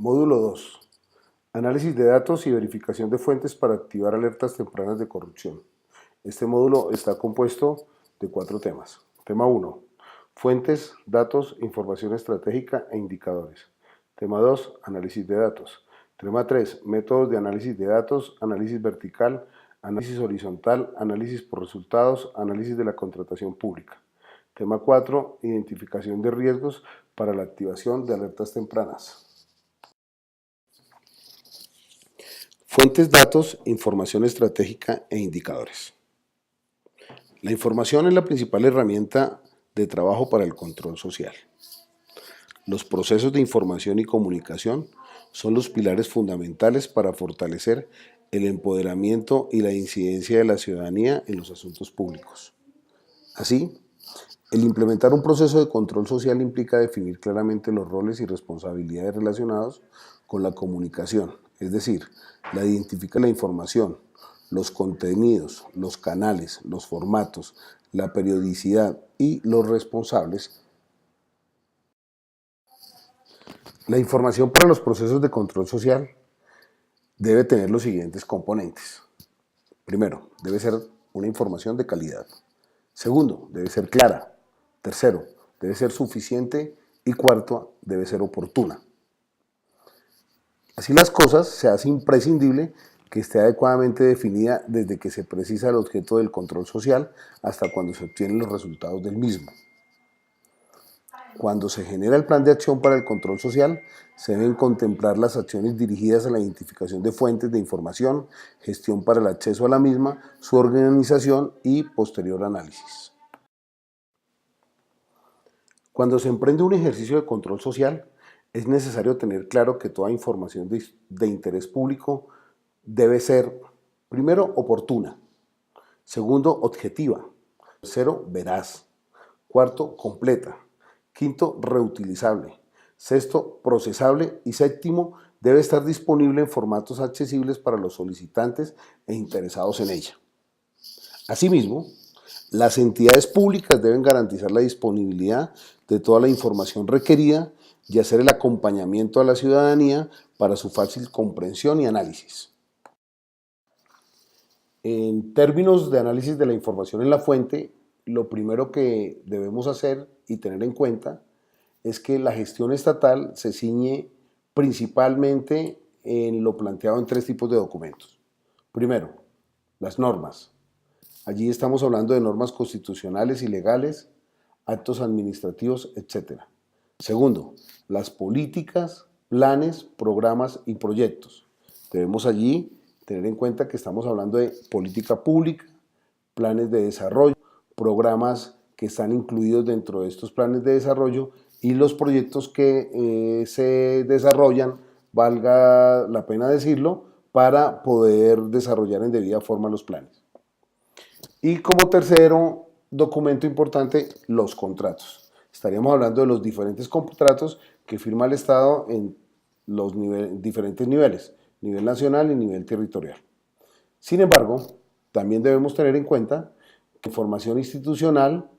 Módulo 2. Análisis de datos y verificación de fuentes para activar alertas tempranas de corrupción. Este módulo está compuesto de 4 temas. Tema 1. Fuentes, datos, información estratégica e indicadores. Tema 2. Análisis de datos. Tema 3. Métodos de análisis de datos, análisis vertical, análisis horizontal, análisis por resultados, análisis de la contratación pública. Tema 4. Identificación de riesgos para la activación de alertas tempranas. Fuentes, datos, información estratégica e indicadores. La información es la principal herramienta de trabajo para el control social. Los procesos de información y comunicación son los pilares fundamentales para fortalecer el empoderamiento y la incidencia de la ciudadanía en los asuntos públicos. Así, el implementar un proceso de control social implica definir claramente los roles y responsabilidades relacionados con la comunicación, es decir, la identificación de la información, los contenidos, los canales, los formatos, la periodicidad y los responsables. La información para los procesos de control social debe tener los siguientes componentes. Primero, debe ser una información de calidad. Segundo, debe ser clara. Tercero, debe ser suficiente. Y cuarto, debe ser oportuna. Así las cosas, se hace imprescindible que esté adecuadamente definida desde que se precisa el objeto del control social hasta cuando se obtienen los resultados del mismo. Cuando se genera el plan de acción para el control social, se deben contemplar las acciones dirigidas a la identificación de fuentes de información, gestión para el acceso a la misma, su organización y posterior análisis. Cuando se emprende un ejercicio de control social, es necesario tener claro que toda información de interés público debe ser, primero, oportuna, segundo, objetiva, tercero, veraz, cuarto, completa, quinto, reutilizable, sexto, procesable y séptimo, debe estar disponible en formatos accesibles para los solicitantes e interesados en ella. Asimismo, las entidades públicas deben garantizar la disponibilidad de toda la información requerida y hacer el acompañamiento a la ciudadanía para su fácil comprensión y análisis. En términos de análisis de la información en la fuente, lo primero que debemos hacer y tener en cuenta es que la gestión estatal se ciñe principalmente en lo planteado en 3 tipos de documentos. Primero, las normas. Allí estamos hablando de normas constitucionales y legales, actos administrativos, etc. Segundo, las políticas, planes, programas y proyectos. Debemos allí tener en cuenta que estamos hablando de política pública, planes de desarrollo, programas que están incluidos dentro de estos planes de desarrollo y los proyectos que se desarrollan, valga la pena decirlo, para poder desarrollar en debida forma los planes. Y como tercero documento importante, los contratos. Estaríamos hablando de los diferentes contratos que firma el Estado en los diferentes niveles, nivel nacional y nivel territorial. Sin embargo, también debemos tener en cuenta que información institucional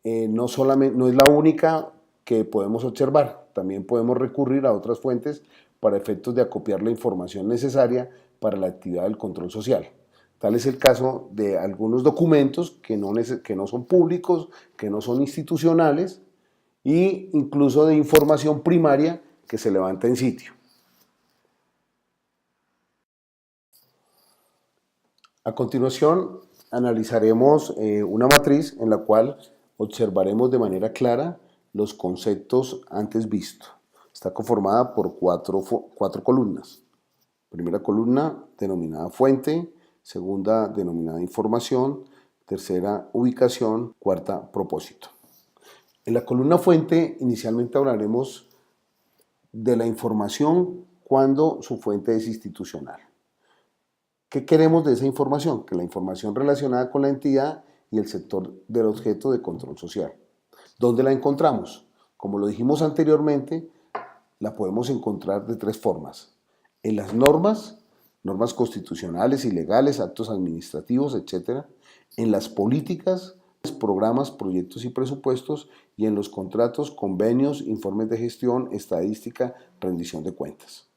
no es la única que podemos observar, también podemos recurrir a otras fuentes para efectos de acopiar la información necesaria para la actividad del control social. Tal es el caso de algunos documentos que no son públicos, que no son institucionales e incluso de información primaria que se levanta en sitio. A continuación, analizaremos una matriz en la cual observaremos de manera clara los conceptos antes vistos. Está conformada por cuatro columnas. Primera columna denominada fuente, segunda denominada información, tercera ubicación, cuarta propósito. En la columna fuente inicialmente hablaremos de la información cuando su fuente es institucional. ¿Qué queremos de esa información? Que la información relacionada con la entidad y el sector del objeto de control social. ¿Dónde la encontramos? Como lo dijimos anteriormente, la podemos encontrar de 3 formas. En las normas constitucionales y legales, actos administrativos, etc. En las políticas, programas, proyectos y presupuestos, y en los contratos, convenios, informes de gestión, estadística, rendición de cuentas.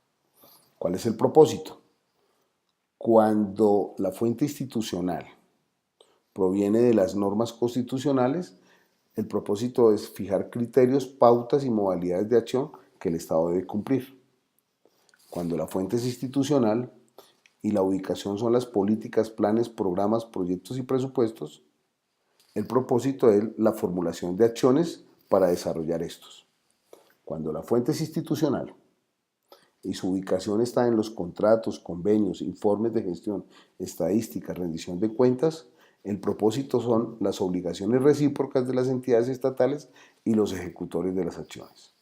¿Cuál es el propósito? Cuando la fuente institucional proviene de las normas constitucionales, el propósito es fijar criterios, pautas y modalidades de acción que el Estado debe cumplir. Cuando la fuente es institucional y la ubicación son las políticas, planes, programas, proyectos y presupuestos, el propósito es la formulación de acciones para desarrollar estos. Cuando la fuente es institucional y su ubicación está en los contratos, convenios, informes de gestión, estadística, rendición de cuentas, el propósito son las obligaciones recíprocas de las entidades estatales y los ejecutores de las acciones.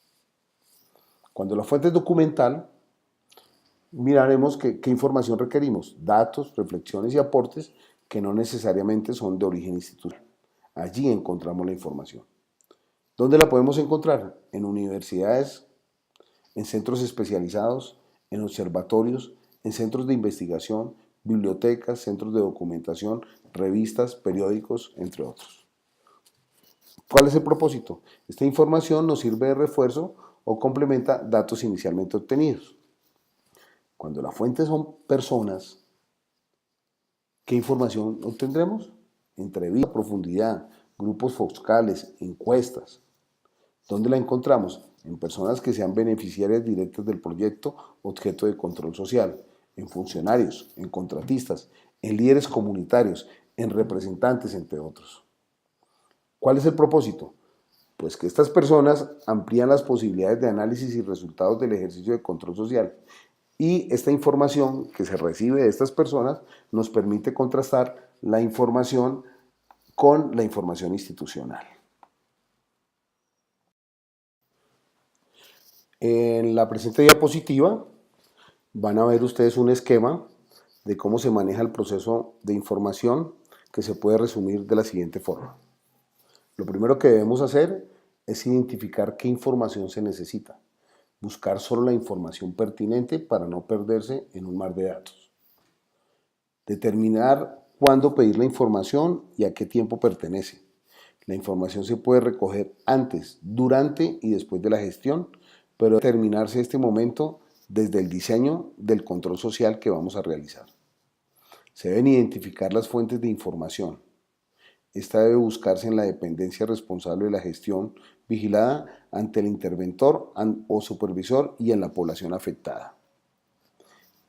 Cuando la fuente es documental, miraremos qué información requerimos, datos, reflexiones y aportes que no necesariamente son de origen institucional. Allí encontramos la información. ¿Dónde la podemos encontrar? En universidades, en centros especializados, en observatorios, en centros de investigación, bibliotecas, centros de documentación, revistas, periódicos, entre otros. ¿Cuál es el propósito? Esta información nos sirve de refuerzo o complementa datos inicialmente obtenidos. Cuando la fuente son personas, ¿qué información obtendremos? Entrevistas a profundidad, grupos focales, encuestas. ¿Dónde la encontramos? En personas que sean beneficiarias directas del proyecto objeto de control social, en funcionarios, en contratistas, en líderes comunitarios, en representantes, entre otros. ¿Cuál es el propósito? Pues que estas personas amplían las posibilidades de análisis y resultados del ejercicio de control social. Y esta información que se recibe de estas personas nos permite contrastar la información con la información institucional. En la presente diapositiva van a ver ustedes un esquema de cómo se maneja el proceso de información que se puede resumir de la siguiente forma. Lo primero que debemos hacer es identificar qué información se necesita. Buscar solo la información pertinente para no perderse en un mar de datos. Determinar cuándo pedir la información y a qué tiempo pertenece. La información se puede recoger antes, durante y después de la gestión, pero debe determinarse este momento desde el diseño del control social que vamos a realizar. Se deben identificar las fuentes de información. Esta debe buscarse en la dependencia responsable de la gestión vigilada ante el interventor o supervisor y en la población afectada.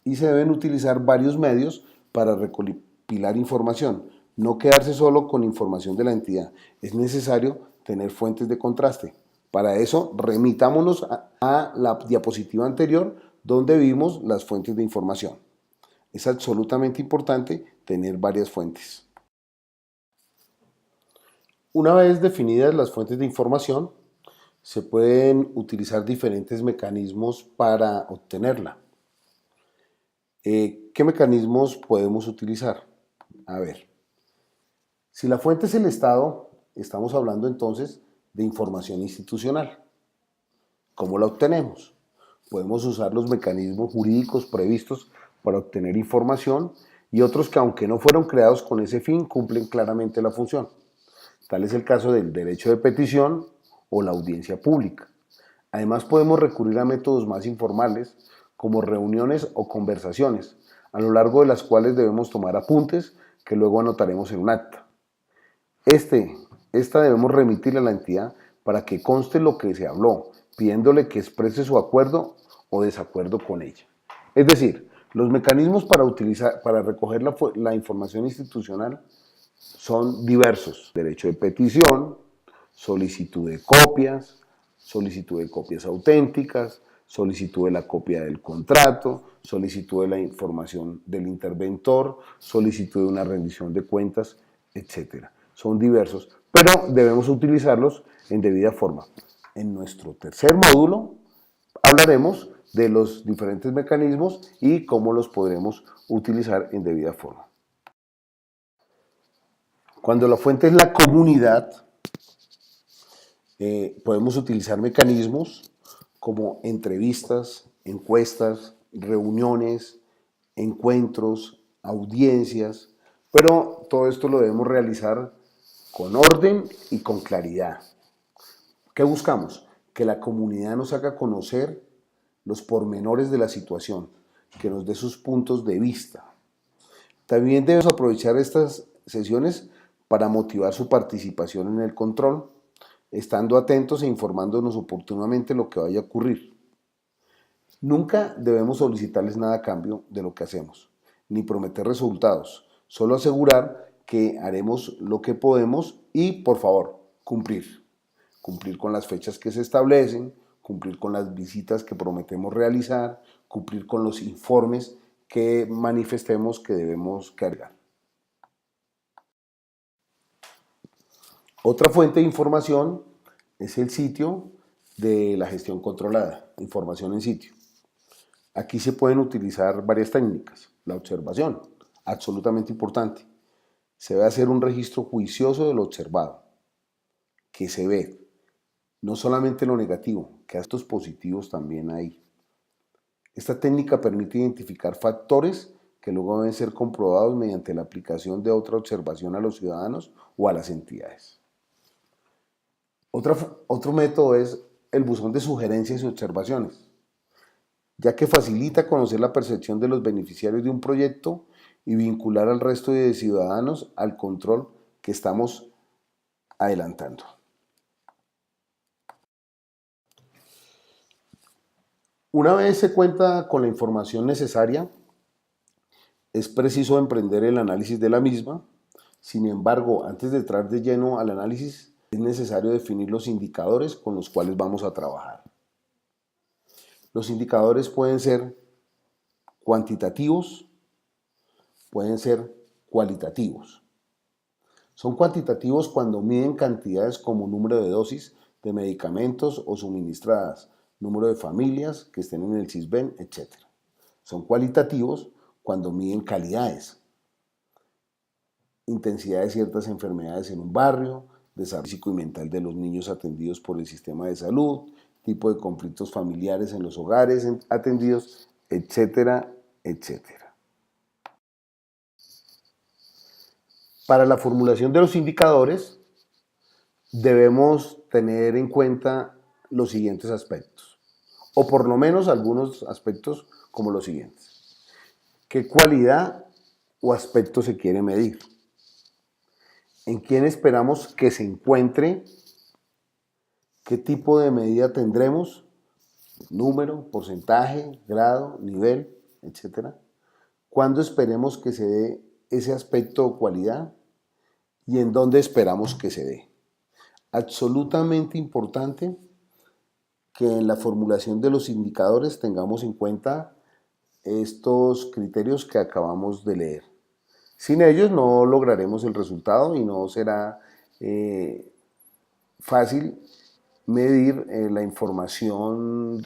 Y se deben utilizar varios medios para recopilar información, no quedarse solo con información de la entidad. Es necesario tener fuentes de contraste. Para eso, remitámonos a la diapositiva anterior donde vimos las fuentes de información. Es absolutamente importante tener varias fuentes. Una vez definidas las fuentes de información, se pueden utilizar diferentes mecanismos para obtenerla. ¿Qué mecanismos podemos utilizar? A ver, si la fuente es el Estado, estamos hablando entonces de información institucional. ¿Cómo la obtenemos? Podemos usar los mecanismos jurídicos previstos para obtener información y otros que, aunque no fueron creados con ese fin, cumplen claramente la función. Tal es el caso del derecho de petición o la audiencia pública. Además, podemos recurrir a métodos más informales, como reuniones o conversaciones, a lo largo de las cuales debemos tomar apuntes que luego anotaremos en un acta. Esta debemos remitirle a la entidad para que conste lo que se habló, pidiéndole que exprese su acuerdo o desacuerdo con ella. Es decir, los mecanismos para recoger la información institucional son diversos: derecho de petición, solicitud de copias auténticas, solicitud de la copia del contrato, solicitud de la información del interventor, solicitud de una rendición de cuentas, etc. Son diversos, pero debemos utilizarlos en debida forma. En nuestro tercer módulo hablaremos de los diferentes mecanismos y cómo los podremos utilizar en debida forma. Cuando la fuente es la comunidad, podemos utilizar mecanismos como entrevistas, encuestas, reuniones, encuentros, audiencias, pero todo esto lo debemos realizar con orden y con claridad. ¿Qué buscamos? Que la comunidad nos haga conocer los pormenores de la situación, que nos dé sus puntos de vista. También debemos aprovechar estas sesiones para motivar su participación en el control, estando atentos e informándonos oportunamente lo que vaya a ocurrir. Nunca debemos solicitarles nada a cambio de lo que hacemos, ni prometer resultados, solo asegurar que haremos lo que podemos y, por favor, cumplir. Cumplir con las fechas que se establecen, cumplir con las visitas que prometemos realizar, cumplir con los informes que manifestemos que debemos cargar. Otra fuente de información es el sitio de la gestión controlada, información en sitio. Aquí se pueden utilizar varias técnicas. La observación, absolutamente importante. Se debe hacer un registro juicioso de lo observado, que se ve, no solamente lo negativo, que actos positivos también hay. Esta técnica permite identificar factores que luego deben ser comprobados mediante la aplicación de otra observación a los ciudadanos o a las entidades. Otro método es el buzón de sugerencias y observaciones, ya que facilita conocer la percepción de los beneficiarios de un proyecto y vincular al resto de ciudadanos al control que estamos adelantando. Una vez se cuenta con la información necesaria, es preciso emprender el análisis de la misma. Sin embargo, antes de entrar de lleno al análisis, es necesario definir los indicadores con los cuales vamos a trabajar. Los indicadores pueden ser cuantitativos, pueden ser cualitativos. Son cuantitativos cuando miden cantidades como número de dosis de medicamentos o suministradas, número de familias que estén en el CISBEN, etc. Son cualitativos cuando miden calidades, intensidad de ciertas enfermedades en un barrio, desarrollo físico y mental de los niños atendidos por el sistema de salud, tipo de conflictos familiares en los hogares atendidos, etcétera, etcétera. Para la formulación de los indicadores debemos tener en cuenta los siguientes aspectos, o por lo menos algunos aspectos como los siguientes. ¿Qué cualidad o aspecto se quiere medir? ¿En quién esperamos que se encuentre? ¿Qué tipo de medida tendremos? Número, porcentaje, grado, nivel, etc. ¿Cuándo esperemos que se dé ese aspecto o cualidad? ¿Y en dónde esperamos que se dé? Absolutamente importante que en la formulación de los indicadores tengamos en cuenta estos criterios que acabamos de leer. Sin ellos no lograremos el resultado y no será fácil medir la información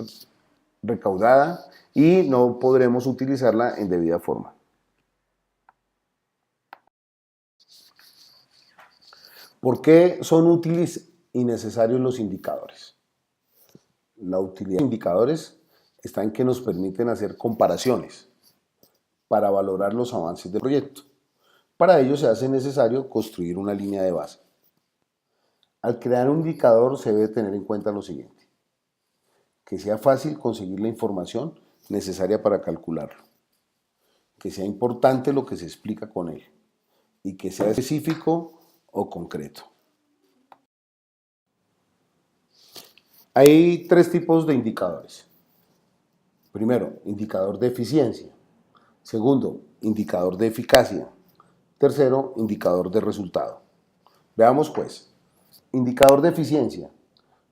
recaudada y no podremos utilizarla en debida forma. ¿Por qué son útiles y necesarios los indicadores? La utilidad de los indicadores está en que nos permiten hacer comparaciones para valorar los avances del proyecto. Para ello se hace necesario construir una línea de base. Al crear un indicador se debe tener en cuenta lo siguiente: que sea fácil conseguir la información necesaria para calcularlo, que sea importante lo que se explica con él y que sea específico o concreto. Hay tres tipos de indicadores. Primero, indicador de eficiencia. Segundo, indicador de eficacia. Tercero, indicador de resultado. Veamos pues. Indicador de eficiencia.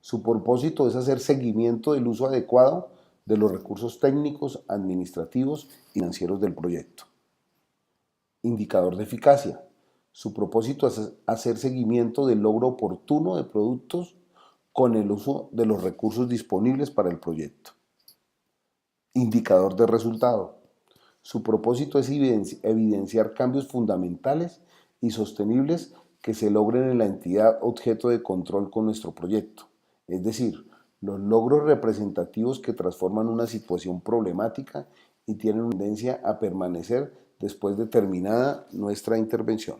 Su propósito es hacer seguimiento del uso adecuado de los recursos técnicos, administrativos y financieros del proyecto. Indicador de eficacia. Su propósito es hacer seguimiento del logro oportuno de productos con el uso de los recursos disponibles para el proyecto. Indicador de resultado. Su propósito es evidenciar cambios fundamentales y sostenibles que se logren en la entidad objeto de control con nuestro proyecto, es decir, los logros representativos que transforman una situación problemática y tienen una tendencia a permanecer después de terminada nuestra intervención.